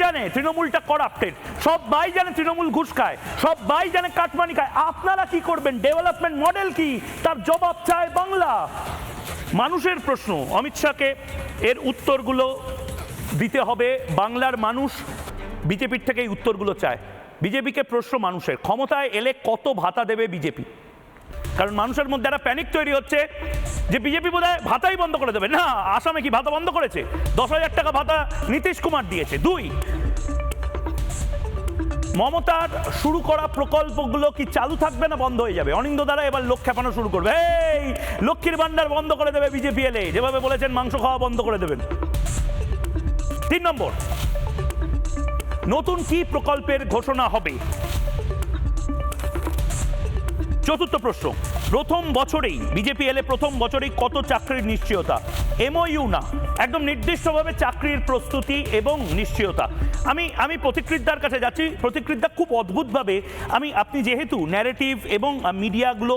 জানে তৃণমূলটা করাপ্টেড, সবাই জানে তৃণমূল ঘুষ খায়, সবাই জানে কাটমানি খায়। আপনারা কি করবেন? ডেভেলপমেন্ট মডেল কি? তার জবাব চায় বাংলা। মানুষের প্রশ্ন, অমিত শাহকে এর উত্তরগুলো দিতে হবে। বাংলার মানুষ বিজেপির থেকে এই উত্তরগুলো চায়। বিজেপিকে প্রশ্ন মানুষের, ক্ষমতায় এলে কত ভাতা দেবে বিজেপি? কারণ মানুষের মধ্যে একটা প্যানিক তৈরি হচ্ছে যে বিজেপি বোধহয় ভাতাই বন্ধ করে দেবে। না, আসামে কি ভাতা বন্ধ করেছে? 10,000 টাকা ভাতা নীতিশ কুমার দিয়েছে। 2, মমতার শুরু করা প্রকল্পগুলো কি চালু থাকবে না বন্ধ হয়ে যাবে? অনিন্দ্য দ্বারা এবার লোক খেপানো শুরু করবে, এই লক্ষ্মীর ভান্ডার বন্ধ করে দেবে বিজেপি এলে, যেভাবে বলেছেন মাংস খাওয়া বন্ধ করে দেবেন। 3 নম্বর, নতুন কি প্রকল্পের ঘোষণা হবে? 4র্থ প্রশ্ন, প্রথম বছরেই বিজেপি এলে প্রথম বছরেই কত চাকরির নিশ্চয়তা? এমওইউ না, একদম নির্দিষ্টভাবে চাকরির প্রস্তুতি এবং নিশ্চয়তা। আমি প্রতিকৃতদার কাছে যাচ্ছি। প্রতিকৃতদা খুব অদ্ভুতভাবে, আপনি যেহেতু ন্যারেটিভ এবং মিডিয়াগুলো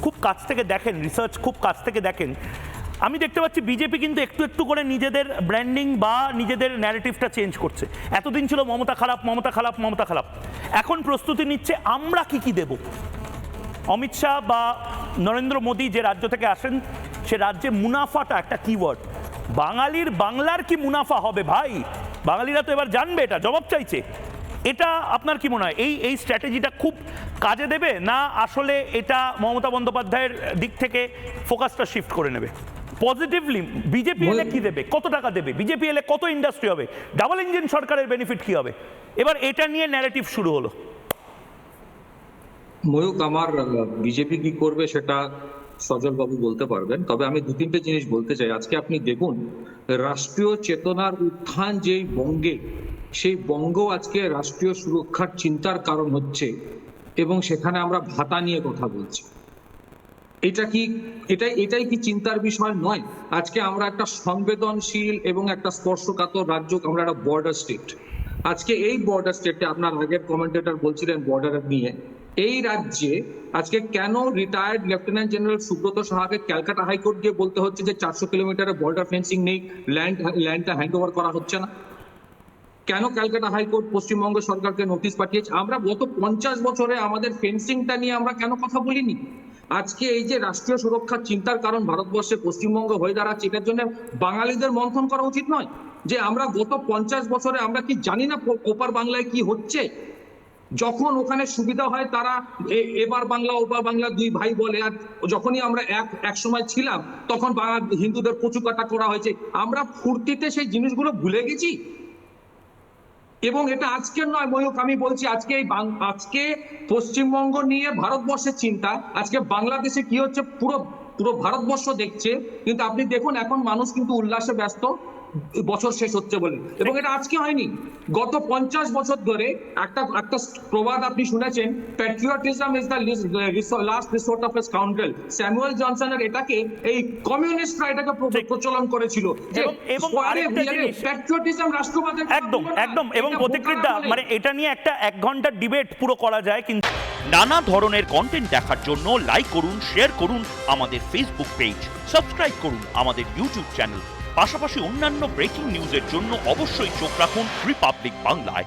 খুব কাছ থেকে দেখেন, রিসার্চ খুব কাছ থেকে দেখেন, আমি দেখতে পাচ্ছি বিজেপি কিন্তু একটু একটু করে নিজেদের ব্র্যান্ডিং বা নিজেদের ন্যারেটিভটা চেঞ্জ করছে। এতদিন ছিল মমতা খারাপ, মমতা খারাপ, মমতা খারাপ। এখন প্রস্তুতি নিচ্ছে আমরা কি দেব। অমিত শাহ বা নরেন্দ্র মোদী যে রাজ্য থেকে আসেন, সে রাজ্যে মুনাফাটা একটা কিওয়ার্ড। বাংলার কি মুনাফা হবে ভাই? বাঙালিরা তো এবার জানবে, এটা জবাব চাইছে। এটা আপনার কি মনে হয় এই স্ট্র্যাটেজিটা খুব কাজে দেবে, না আসলে এটা মমতা বন্দ্যোপাধ্যায়ের দিক থেকে ফোকাসটা শিফট করে নেবে? পজিটিভলি বিজেপি এলে কি দেবে, কত টাকা দেবে, বিজেপি এলে কত ইন্ডাস্ট্রি হবে, ডাবল ইঞ্জিন সরকারের বেনিফিট কি হবে? এবার এটা নিয়ে ন্যারেটিভ শুরু হলো। ময়ূক, আমার বিজেপি কি করবে সেটা সজল বাবু বলতে পারবেন, তবে আমি 2-3টে জিনিস বলতে চাই। আজকে আপনি দেখুন, রাষ্ট্রীয় চেতনার উত্থান যেই বঙ্গে, সেই বঙ্গ আজকে রাষ্ট্রীয় সুরক্ষার চিন্তার কারণ হচ্ছে, এবং সেখানে আমরা ভাতা নিয়ে কথা বলছি। এটাই কি চিন্তার বিষয় নয়? আজকে আমরা একটা সংবেদনশীল এবং একটা স্পর্শকাতর রাজ্য, আমরা একটা বর্ডার স্টেট। আজকে এই বর্ডার স্টেটে, আপনার আগের কমেন্টেটর বলছিলেন বর্ডার নিয়ে, এই রাজ্যে আজকে কেন রিটায়ার্ড লেফটেন্যান্ট জেনারেল সুব্রত সাহাকে ক্যালকাটা হাইকোর্ট গিয়ে বলতে হচ্ছে যে 400 কিলোমিটারের বর্ডার ফেন্সিং নেই, ল্যান্ডটা হ্যান্ড ওভার করা হচ্ছে না? কেন ক্যালকাটা হাইকোর্ট পশ্চিমবঙ্গ সরকারকে নোটিশ পাঠিয়েছে? আমরা গত 50 বছরে আমাদের ফেন্সিংটা নিয়ে আমরা কেন কথা বলিনি? আজকে এই যে রাষ্ট্রীয় সুরক্ষার চিন্তার কারণ ভারতবর্ষে পশ্চিমবঙ্গ হয়ে দাঁড়াচ্ছে, এটার জন্য বাঙালিদের মন্থন করা উচিত নয়? যে আমরা গত 50 বছরে আমরা কি জানি না ওপার বাংলায় কি হচ্ছে? যখন ওখানে সুবিধা হয় তারা এবার বাংলা ওপার বাংলা 2 ভাই বলে, আর যখনই আমরা এক সময় ছিলাম তখন হিন্দুদের কচুকাটা করা হয়েছে। আমরা ফুর্তিতে সেই জিনিসগুলো ভুলে গেছি। এবং এটা আজকের নয় ময়ূক, আমি বলছি আজকে পশ্চিমবঙ্গ নিয়ে ভারতবর্ষের চিন্তা। আজকে বাংলাদেশে কি হচ্ছে পুরো ভারতবর্ষ দেখছে, কিন্তু আপনি দেখুন এখন মানুষ কিন্তু উল্লাসে ব্যস্ত, বছর শেষ হচ্ছে বলে। এবং এটা আজকে হয়নি, গত 50 বছর ধরে একটা প্রবাদ আপনি শুনেছেন, patriotism is the last resort of a scoundrel. Samuel জনসনের এটাকে এই কমিউনিস্টরা এটাকে প্রচলন করেছিল যে প্যাট্রিয়টিজম রাষ্ট্রবাদের। একদম এবং প্রতিকৃতদা, মানে এটা নিয়ে একটা 1 ঘন্টার ডিবেট পুরো করা যায়। কিন্তু নানা ধরনের কন্টেন্ট দেখার জন্য লাইক করুন, শেয়ার করুন আমাদের ফেসবুক পেজ, সাবস্ক্রাইব করুন আমাদের ইউটিউব চ্যানেল। পাশাপাশি অন্যান্য ব্রেকিং নিউজের জন্য অবশ্যই চোখ রাখুন রিপাবলিক বাংলায়।